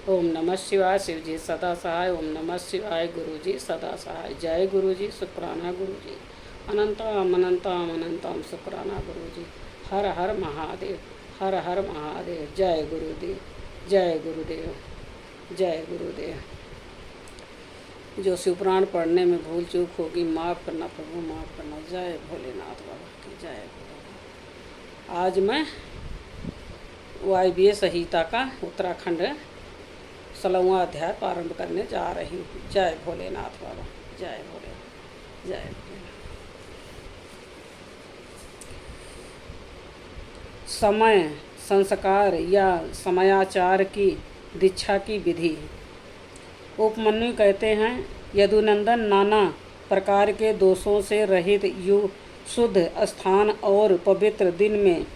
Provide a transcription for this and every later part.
ओम नमः शिवाय। शिव जी सदा सहाय। ओम नमः शिवाय। गुरु जी सदा सहाय। जय गुरु जी। शुक्राना गुरु जी। अनंतम अनंतम अनंतम शुक्राना गुरु जी। हर हर महादेव। हर हर महादेव। जय गुरुदेव। जय गुरुदेव। जय गुरुदेव। जो शिवपुराण पढ़ने में भूल चूक होगी माफ़ करना प्रभु, माफ़ करना। जय भोलेनाथ बाबा की जय गुरुदेव। आज मैं वायव्य संहिता का उत्तराखंड 16वां अध्याय प्रारंभ करने जा रही हूँ। जय भोलेनाथ बाबा। जय भोलेनाथ। जय भोलेनाथ। समय संस्कार या समयाचार की दीक्षा की विधि। उपमन्यु कहते हैं, यदुनंदन नाना प्रकार के दोषों से रहित शुद्ध स्थान और पवित्र दिन में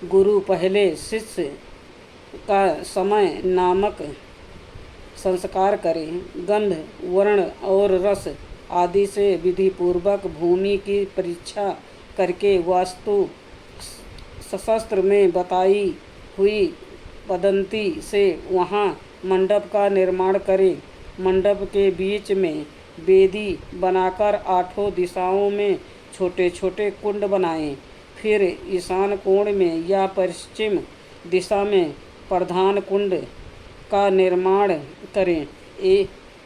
गुरु पहले शिष्य का समय नामक संस्कार करें। गंध, वर्ण और रस आदि से विधि पूर्वक भूमि की परीक्षा करके वास्तु शास्त्र में बताई हुई पद्धति से वहाँ मंडप का निर्माण करें। मंडप के बीच में वेदी बनाकर 8 दिशाओं में छोटे छोटे कुंड बनाएं। फिर ईशान कोण में या पश्चिम दिशा में प्रधान कुंड का निर्माण करें।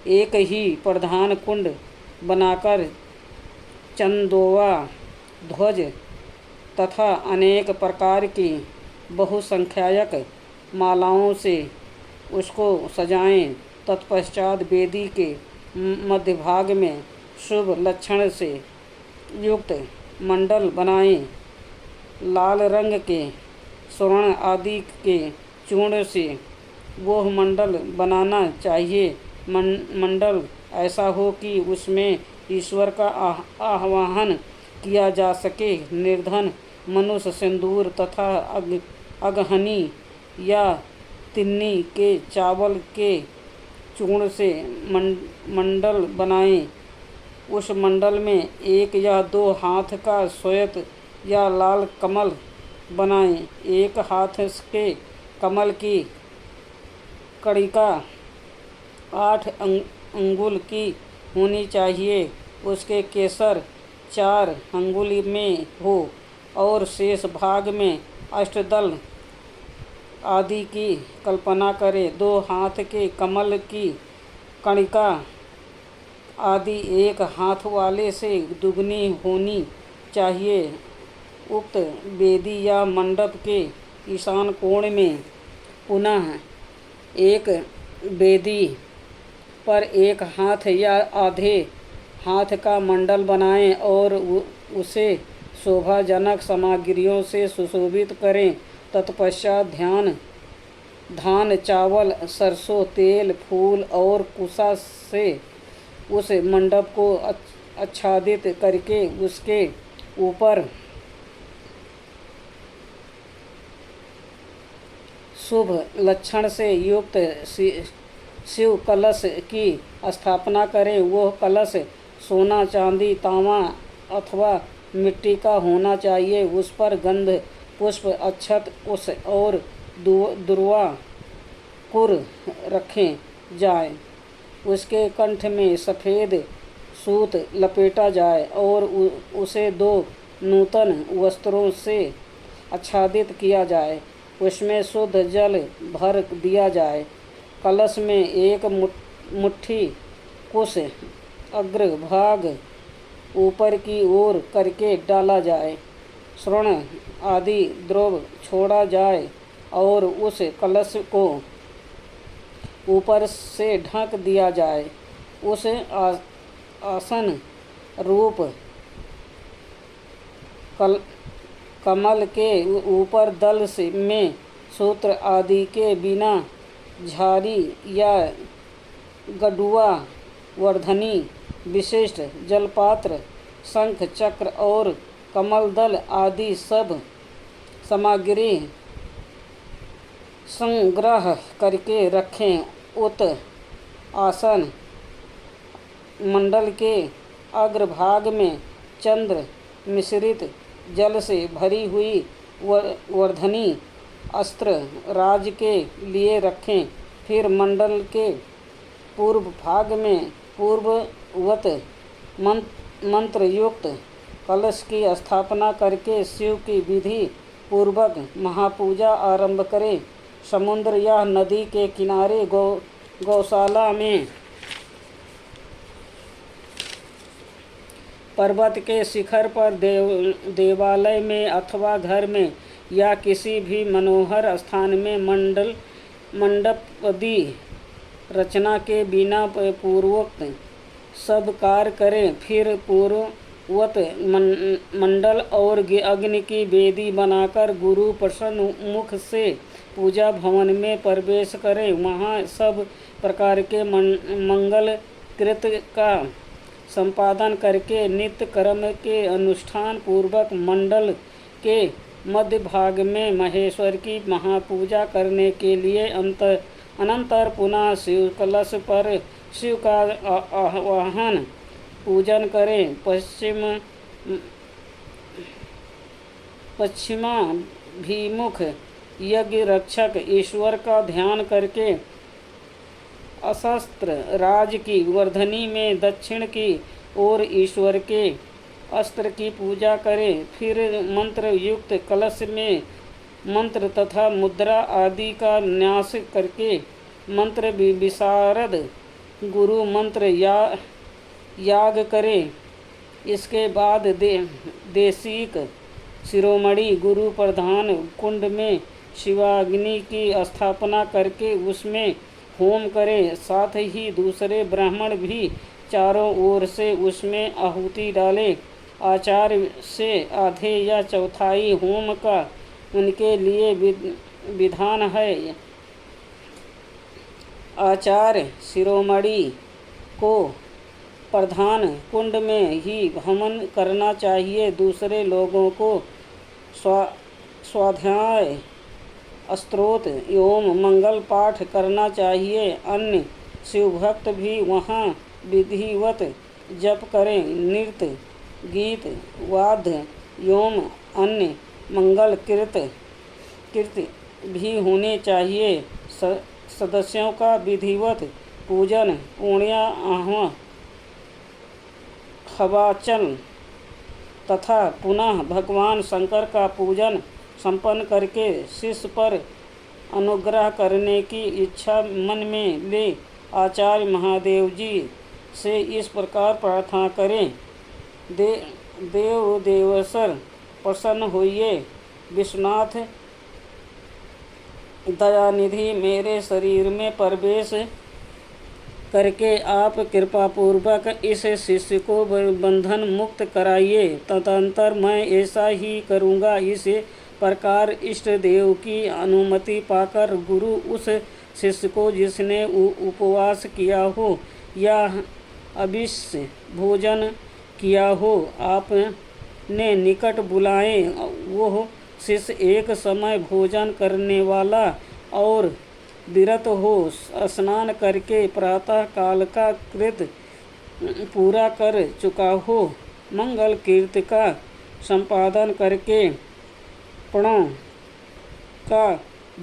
एक ही प्रधान कुंड बनाकर चंदोवा ध्वज तथा अनेक प्रकार की बहुसंख्याक मालाओं से उसको सजाएं। तत्पश्चात वेदी के मध्य भाग में शुभ लक्षण से युक्त मंडल बनाएं। लाल रंग के स्वर्ण आदि के चूर्ण से वह मंडल बनाना चाहिए। मंडल ऐसा हो कि उसमें ईश्वर का आह्वान किया जा सके। निर्धन मनुष्य सिंदूर तथा अगहनी या तिन्नी के चावल के चूर्ण से मंडल बनाएं। उस मंडल में 1 या 2 हाथ का श्वेत या लाल कमल बनाएं। 1 हाथ के कमल की कणिका 8 अंगुल की होनी चाहिए। उसके केसर 4 अंगुल में हो और शेष भाग में अष्टदल आदि की कल्पना करें। 2 हाथ के कमल की कणिका आदि 1 हाथ वाले से दुगनी होनी चाहिए। उक्त वेदी या मंडप के ईशान कोण में पुनः एक वेदी पर 1 हाथ या आधे हाथ का मंडल बनाएं और उसे शोभाजनक सामग्रियों से सुशोभित करें। तत्पश्चात धान, चावल, सरसों तेल, फूल और कुशा से उस मंडप को आच्छादित करके उसके ऊपर शुभ लक्षण से युक्त शिव कलश की स्थापना करें। वह कलश सोना, चांदी, तांबा अथवा मिट्टी का होना चाहिए। उस पर गंध, पुष्प, अक्षत, कुश और दुर्वा कुर रखें जाए। उसके कंठ में सफ़ेद सूत लपेटा जाए और उसे 2 नूतन वस्त्रों से आच्छादित किया जाए। उसमें शुद्ध जल भर दिया जाए। कलश में 1 मुट्ठी कुश अग्रभाग ऊपर की ओर करके डाला जाए। स्वर्ण आदि द्रव्य छोड़ा जाए और उस कलश को ऊपर से ढक दिया जाए। उस आसन रूप कमल के ऊपर दल से में सूत्र आदि के बिना झारी या गडुआ, वर्धनी, विशिष्ट जलपात्र, शंख, चक्र और कमल दल आदि सब सामग्री संग्रह करके रखें। उत आसन मंडल के अग्रभाग में चंद्र मिश्रित जल से भरी हुई वर्धनी अस्त्र राज के लिए रखें। फिर मंडल के पूर्व भाग में पूर्ववत मंत्र युक्त कलश की स्थापना करके शिव की विधि पूर्वक महापूजा आरंभ करें। समुद्र या नदी के किनारे गौशाला में, पर्वत के शिखर पर, देवालय में अथवा घर में या किसी भी मनोहर स्थान में मंडपादि रचना के बिना पूर्वोक्त सब कार्य करें। फिर पूर्ववत मंडल और अग्नि की वेदी बनाकर गुरु प्रसन्न मुख से पूजा भवन में प्रवेश करें। वहाँ सब प्रकार के मंगल कृत्य का संपादन करके नित्य कर्म के अनुष्ठान पूर्वक मंडल के मध्य भाग में महेश्वर की महापूजा करने के लिए अनंतर पुनः शिव कलश पर शिव का आवाहन पूजन करें। पश्चिमाभिमुख यज्ञ रक्षक ईश्वर का ध्यान करके अशस्त्र राज की वर्धनी में दक्षिण की ओर ईश्वर के अस्त्र की पूजा करें। फिर मंत्र युक्त कलश में मंत्र तथा मुद्रा आदि का न्यास करके मंत्र विशारद गुरु मंत्र याग करें। इसके बाद देशिक शिरोमणि गुरु प्रधान कुंड में शिवाग्नि की स्थापना करके उसमें होम करें। साथ ही दूसरे ब्राह्मण भी चारों ओर से उसमें आहुति डालें। आचार्य से आधे या चौथाई होम का उनके लिए विधान है। आचार्य शिरोमणि को प्रधान कुंड में ही हवन करना चाहिए। दूसरे लोगों को स्वाध्याय स्तोत्र एवं मंगल पाठ करना चाहिए। अन्य शिवभक्त भी वहाँ विधिवत जप करें। नृत्य गीत वाद्य एवं अन्य मंगल कृत्य भी होने चाहिए। सदस्यों का विधिवत पूजन पुण्याह हवाचन तथा पुनः भगवान शंकर का पूजन संपन्न करके शिष्य पर अनुग्रह करने की इच्छा मन में ले आचार्य महादेव जी से इस प्रकार प्रार्थना करें। देवेश्वर प्रसन्न होइए। विश्वनाथ दयानिधि मेरे शरीर में प्रवेश करके आप कृपापूर्वक इस शिष्य को बंधन मुक्त कराइए। तदंतर मैं ऐसा ही करूँगा। इस प्रकार इष्ट देव की अनुमति पाकर गुरु उस शिष्य को जिसने उपवास किया हो या अविश्य भोजन किया हो आपने निकट बुलाए। वह शिष्य एक समय भोजन करने वाला और विरत हो, स्नान करके प्रातः काल का कृत्य पूरा कर चुका हो, मंगल कीर्ति का संपादन करके प्रणव का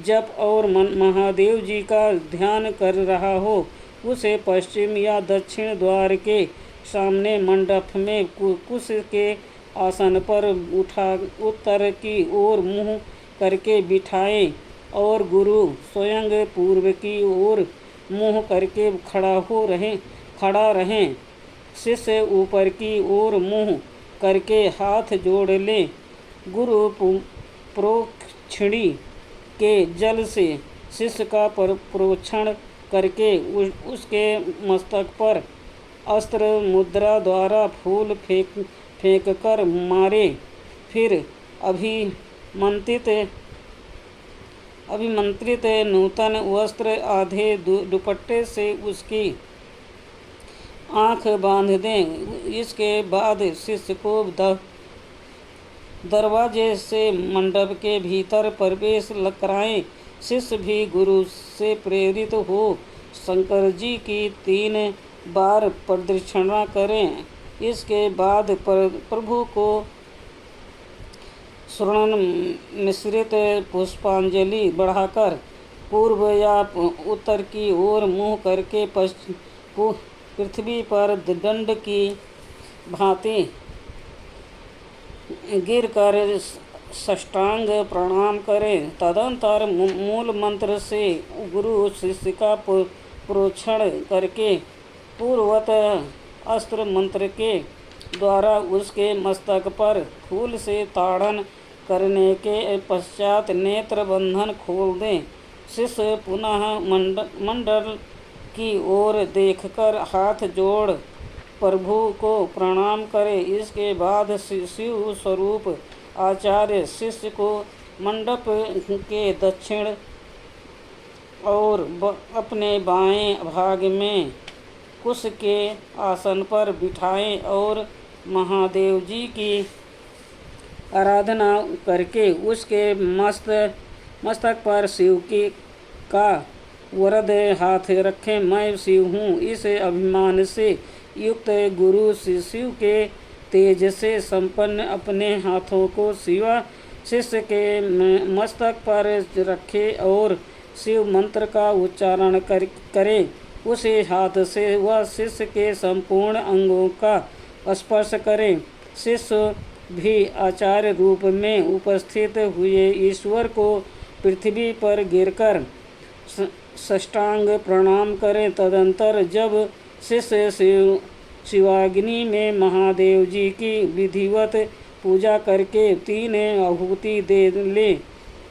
जप और महादेव जी का ध्यान कर रहा हो, उसे पश्चिम या दक्षिण द्वार के सामने मंडप में कुश के आसन पर उत्तर की ओर मुँह करके बिठाएं और गुरु स्वयं पूर्व की ओर मुँह करके खड़ा रहें। शिष्य ऊपर की ओर मुँह करके हाथ जोड़ ले। गुरु प्रोक्षिणी के जल से शिष्य का प्रोक्षण करके उसके मस्तक पर अस्त्र मुद्रा द्वारा फूल फेंक कर मारे। फिर अभिमंत्रित नूतन वस्त्र आधे दुपट्टे से उसकी आँख बांध दें। इसके बाद शिष्य को दरवाजे से मंडप के भीतर प्रवेश कराएं। शिष्य भी गुरु से प्रेरित हो शंकर जी की 3 बार प्रदक्षिणा करें। इसके बाद प्रभु को स्वर्ण मिश्रित पुष्पांजलि बढ़ाकर पूर्व या उत्तर की ओर मुँह करके पृथ्वी पर दंड की भांति गिरकर साष्टांग प्रणाम करें। तदंतर मूल मंत्र से गुरु शिष्य का प्रोक्षण करके पूर्ववत अस्त्र मंत्र के द्वारा उसके मस्तक पर फूल से ताड़न करने के पश्चात नेत्र बंधन खोल दें। शिष्य पुनः मंडल की ओर देखकर हाथ जोड़ प्रभु को प्रणाम करे। इसके बाद शिव स्वरूप आचार्य शिष्य को मंडप के दक्षिण और अपने बाएं भाग में कुश के आसन पर बिठाएं और महादेव जी की आराधना करके उसके मस्तक पर शिव की का वरद हाथ रखें। मैं शिव हूँ, इस अभिमान से युक्त गुरु शिव के तेज से संपन्न अपने हाथों को शिष्य के मस्तक पर रखे और शिव मंत्र का उच्चारण करे। उसी हाथ से वह शिष्य के संपूर्ण अंगों का स्पर्श करे। शिष्य भी आचार्य रूप में उपस्थित हुए ईश्वर को पृथ्वी पर गिरकर साष्टांग प्रणाम करें। तदंतर जब शिष्य शिवाग्नि में महादेव जी की विधिवत पूजा करके 3 आहुति दे ले,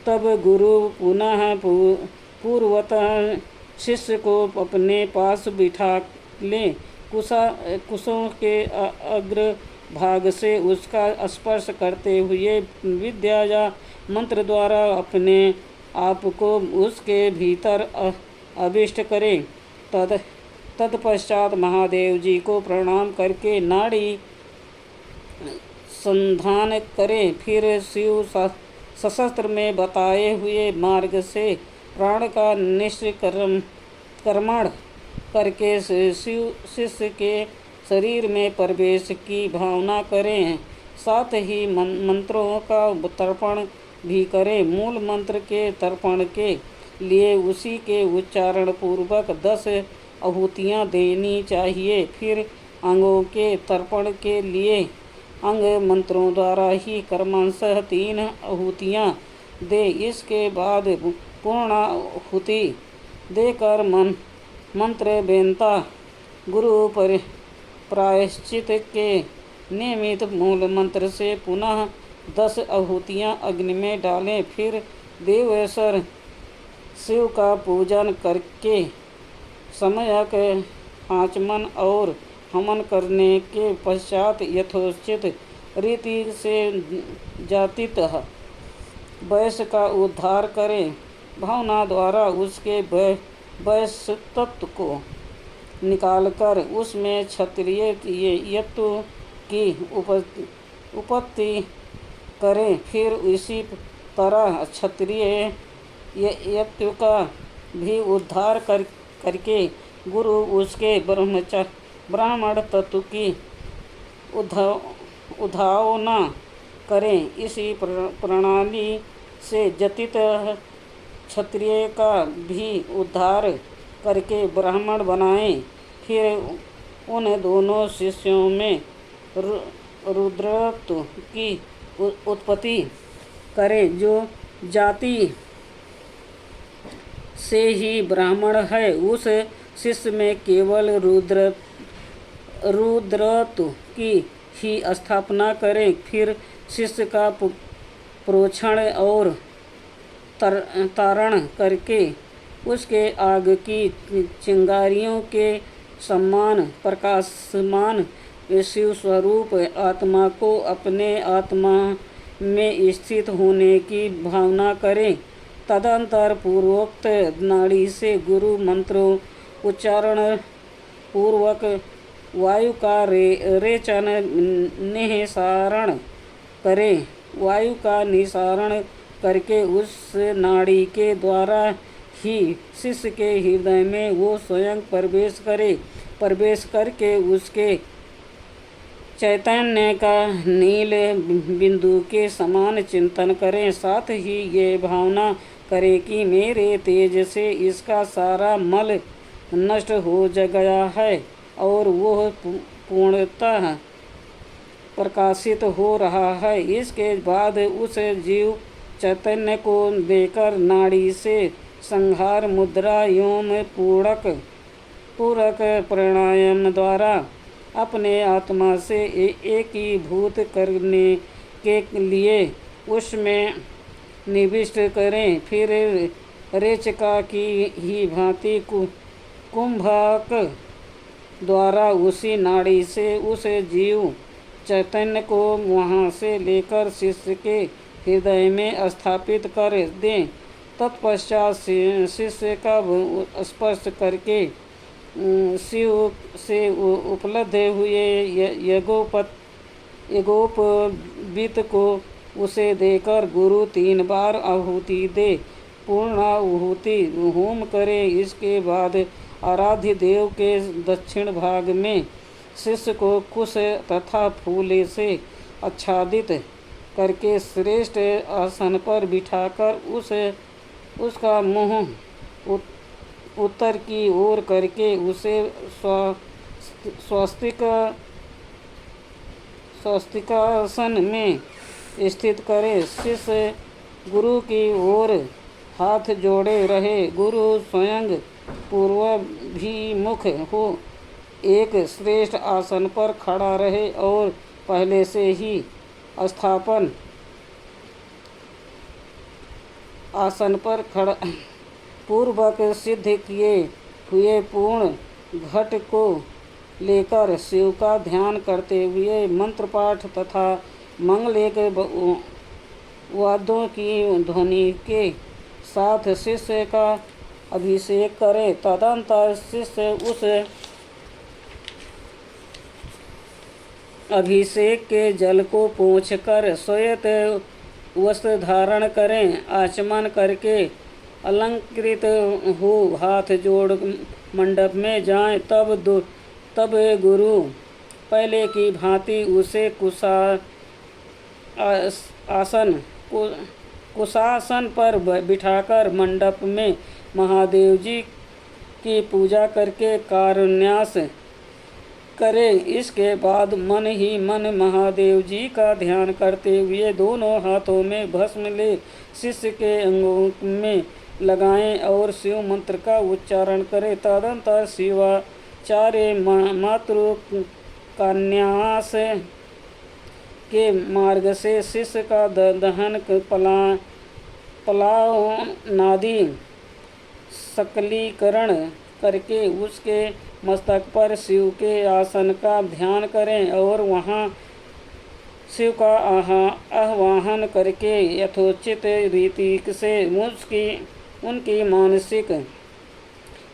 तब गुरु पुनः पूर्वतः शिष्य को अपने पास बिठा ले। कुशों के अग्र भाग से उसका स्पर्श करते हुए विद्या या मंत्र द्वारा अपने आप को उसके भीतर अभिष्ट करें। तत्पश्चात महादेव जी को प्रणाम करके नाड़ी संधान करें। फिर शिव शास्त्र में बताए हुए मार्ग से प्राण का निष्क्रमण करके शिष्य के शरीर में प्रवेश की भावना करें। साथ ही मंत्रों का तर्पण भी करें। मूल मंत्र के तर्पण के लिए उसी के उच्चारण पूर्वक 10 आहुतियाँ देनी चाहिए। फिर अंगों के तर्पण के लिए अंग मंत्रों द्वारा ही क्रमशः 3 आहुतियाँ दे। इसके बाद पूर्णाहुति देकर मंत्र बेनता गुरु प्रायश्चित के नियमित मूल मंत्र से पुनः 10 आहुतियाँ अग्नि में डालें। फिर देवेश्वर शिव का पूजन करके सम्यक आचमन और हवन करने के पश्चात यथोचित रीति से जातित वैश्य का उद्धार करें। भावना द्वारा उसके वैश्य तत्व को निकालकर उसमें क्षत्रिय यत्व की उपत्ति करें। फिर इसी तरह क्षत्रिय यत्व का भी उद्धार करके गुरु उसके ब्राह्मण तत्व की उद्धावना करें। इसी प्रणाली से जतित क्षत्रिय का भी उद्धार करके ब्राह्मण बनाएं। फिर उन दोनों शिष्यों में रुद्रत्व की उत्पत्ति करें जो जाति से ही ब्राह्मण है। उस शिष्य में केवल रुद्रत्व की ही स्थापना करें। फिर शिष्य का प्रोक्षण और तारण करके उसके आग की चिंगारियों के समान प्रकाशमान शिव स्वरूप आत्मा को अपने आत्मा में स्थित होने की भावना करें। तदंतर पूर्वोक्त नाड़ी से गुरु मंत्रों उच्चारण पूर्वक वायु का रेचन निःसारण करें। वायु का निःसारण करके उस नाड़ी के द्वारा ही शिष्य के हृदय में वो स्वयं प्रवेश करके उसके चैतन्य का नील बिंदु के समान चिंतन करें। साथ ही ये भावना करे कि मेरे तेज से इसका सारा मल नष्ट हो गया है और वह पूर्णतः प्रकाशित हो रहा है। इसके बाद उस जीव चैतन्य को देकर नाड़ी से संहार मुद्रा एवं पूरक प्राणायाम द्वारा अपने आत्मा से एकीभूत करने के लिए उसमें निविष्ट करें। फिर रेचका की ही भांति कुंभक द्वारा उसी नाड़ी से उस जीव चैतन्य को वहाँ से लेकर शिष्य के हृदय में स्थापित कर दें। तत्पश्चात शिष्य का स्पर्श करके शिव से उपलब्ध हुए यज्ञोपवीत को उसे देकर गुरु 3 बार आहुति दे, पूर्णाहुति होम करे। इसके बाद आराध्य देव के दक्षिण भाग में शिष्य को कुश तथा फूले से आच्छादित करके श्रेष्ठ आसन पर बिठाकर उसका मुंह उत्तर की ओर करके उसे स्वस्तिकासन में स्थित करे। शिष्य गुरु की ओर हाथ जोड़े रहे। गुरु स्वयं पूर्वाभिमुख हो एक श्रेष्ठ आसन पर खड़ा रहे और पहले से ही स्थापन आसन पर खड़ा पूर्वक सिद्ध किए हुए पूर्ण घट को लेकर शिव का ध्यान करते हुए मंत्र पाठ तथा मंगलिक वाद्यों की ध्वनि के साथ शिष्य का अभिषेक करे। तदंतर शिष्य उस अभिषेक के जल को पोंछकर श्वेत वस्त्र धारण करें। आचमन करके अलंकृत हो हाथ जोड़ मंडप में जाएं। तब गुरु पहले की भांति उसे कुशासन पर बिठाकर मंडप में महादेव जी की पूजा करके कारुण्यास करें। इसके बाद मन ही मन महादेव जी का ध्यान करते हुए दोनों हाथों में भस्म ले शिष्य के अंगों में लगाएं और शिव मंत्र का उच्चारण करें। तदंतर शिवाचार्य मातृ कन्यास के मार्ग से शिष्य का दहन पलाव नादि सकलीकरण करके उसके मस्तक पर शिव के आसन का ध्यान करें और वहाँ शिव का आह्वान करके यथोचित रीति से उनकी मानसिक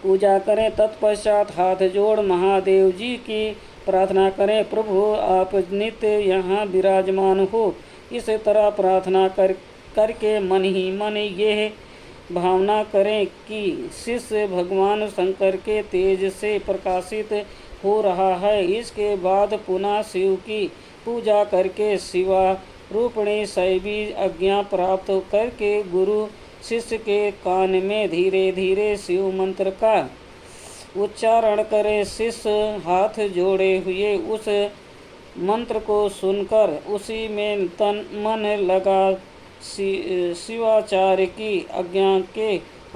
पूजा करें। तत्पश्चात हाथ जोड़ महादेव जी की प्रार्थना करें, प्रभु आप नित्य यहाँ विराजमान हो। इस तरह प्रार्थना करके मन ही मन यह भावना करें कि शिष्य भगवान शंकर के तेज से प्रकाशित हो रहा है। इसके बाद पुनः शिव की पूजा करके शिवारूपिणी शैवी आज्ञा प्राप्त करके गुरु शिष्य के कान में धीरे धीरे शिव मंत्र का उच्चारण करे। शिष्य हाथ जोड़े हुए उस मंत्र को सुनकर उसी में तन मन लगा शिवाचार्य की आज्ञा के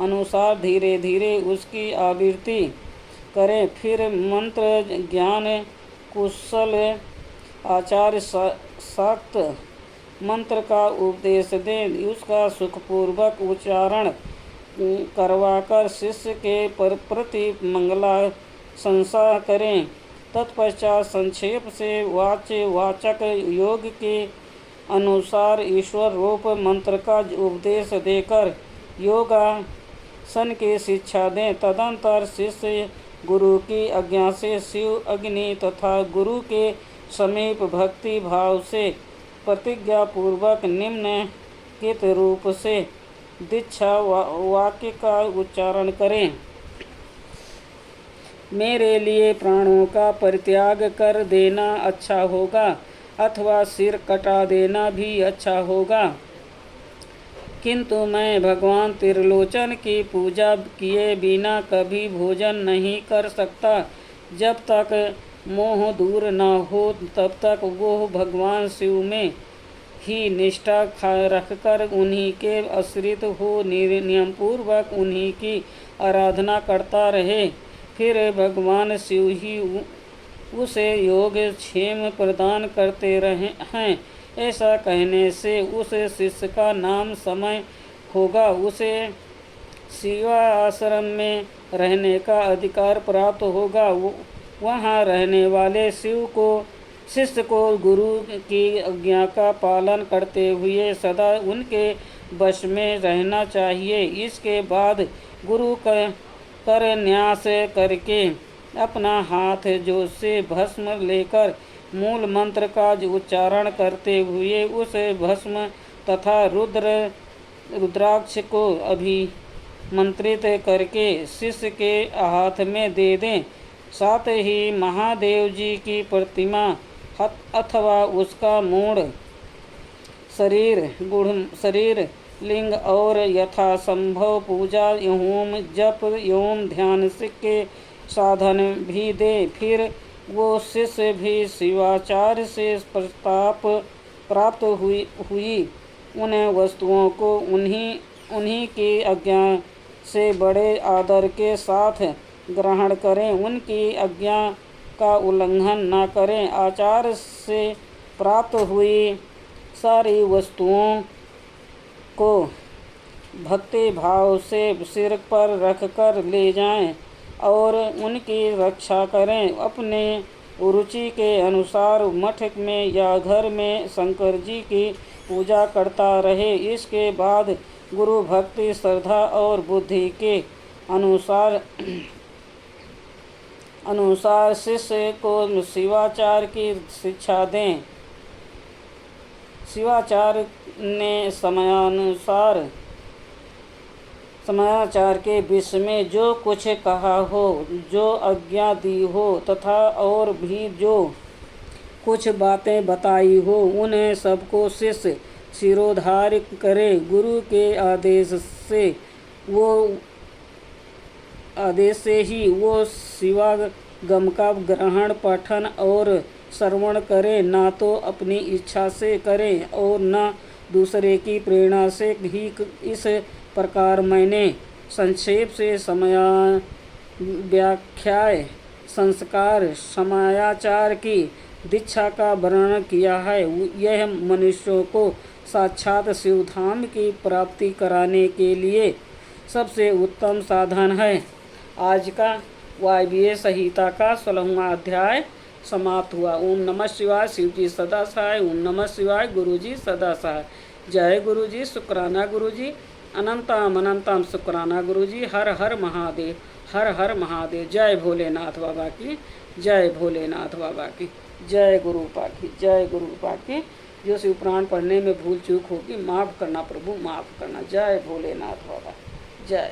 अनुसार धीरे धीरे उसकी आवृत्ति करें। फिर मंत्र ज्ञान कुशल आचार्य शाक्त मंत्र का उपदेश दें। उसका सुखपूर्वक उच्चारण करवाकर शिष्य के प्रति मंगला संसा करें। तत्पश्चात संक्षेप से वाचक योग के अनुसार ईश्वर रूप मंत्र का उपदेश देकर योगासन की शिक्षा दें। तदंतर शिष्य गुरु की आज्ञा से शिव अग्नि तथा गुरु के समीप भक्ति भाव से प्रतिज्ञा पूर्वक निम्नलिखित रूप से दीक्षा वाक्य का उच्चारण करें। मेरे लिए प्राणों का परित्याग कर देना अच्छा होगा अथवा सिर कटा देना भी अच्छा होगा। किंतु मैं भगवान त्रिलोचन की पूजा किए बिना कभी भोजन नहीं कर सकता। जब तक मोह दूर न हो तब तक वो भगवान शिव में ही निष्ठा रखकर उन्हीं के आश्रित हो नियम पूर्वक उन्हीं की आराधना करता रहे। फिर भगवान शिव ही उसे योग क्षेम प्रदान करते रहे हैं। ऐसा कहने से उस शिष्य का नाम समय होगा। उसे शिवा आश्रम में रहने का अधिकार प्राप्त होगा। वहाँ रहने वाले शिष्य को गुरु की आज्ञा का पालन करते हुए सदा उनके वश में रहना चाहिए। इसके बाद गुरु कर न्यास करके अपना हाथ जो से भस्म लेकर मूल मंत्र का उच्चारण करते हुए उस भस्म तथा रुद्राक्ष को अभिमंत्रित करके शिष्य के हाथ में दे दें। साथ ही महादेव जी की प्रतिमा अथवा उसका मूढ़ शरीर लिंग और यथासंभव पूजा एवं जप एवं ध्यान के साधन भी दे। फिर वो शिष्य भी शिवाचार्य से प्रताप प्राप्त हुई उन वस्तुओं को उन्हीं की आज्ञा से बड़े आदर के साथ ग्रहण करें। उनकी आज्ञा का उल्लंघन न करें। आचार्य से प्राप्त हुई सारी वस्तुओं को भक्ति भाव से सिर पर रखकर ले जाएं और उनकी रक्षा करें। अपने रुचि के अनुसार मठ में या घर में शंकर जी की पूजा करता रहे। इसके बाद गुरु भक्ति श्रद्धा और बुद्धि के अनुसार शिष्य को शिवाचार की शिक्षा दें। शिवाचार्य ने समयाचार के विषय में जो कुछ कहा हो, जो आज्ञा दी हो तथा और भी जो कुछ बातें बताई हो, उन्हें सबको शिष्य शिरोधार्य करे। गुरु के आदेश से ही वो शिवागम का ग्रहण पठन और श्रवण करे। ना तो अपनी इच्छा से करे और न दूसरे की प्रेरणा से ही। इस प्रकार मैंने संक्षेप से व्याख्याय संस्कार समयाचार की दीक्षा का वर्णन किया है। यह मनुष्यों को साक्षात शिवधाम की प्राप्ति कराने के लिए सबसे उत्तम साधन है। आज का वायवीय संहिता का 16वां अध्याय समाप्त हुआ। ओम नमः शिवाय। शिव जी सदा सहाय। ओम नमः शिवाय। गुरु जी सदा सहाय। जय गुरु जी। शुक्राना गुरु जी। अनंतम अनंतम शुक्राना गुरु जी। हर हर महादेव। हर हर महादेव। जय भोलेनाथ बाबा की। जय भोलेनाथ बाबा की। जय गुरुपा की। जय गुरुपा की। जो शिव पुराण पढ़ने में भूल चूक होगी माफ़ करना प्रभु, माफ़ करना। जय भोलेनाथ बाबा। जय।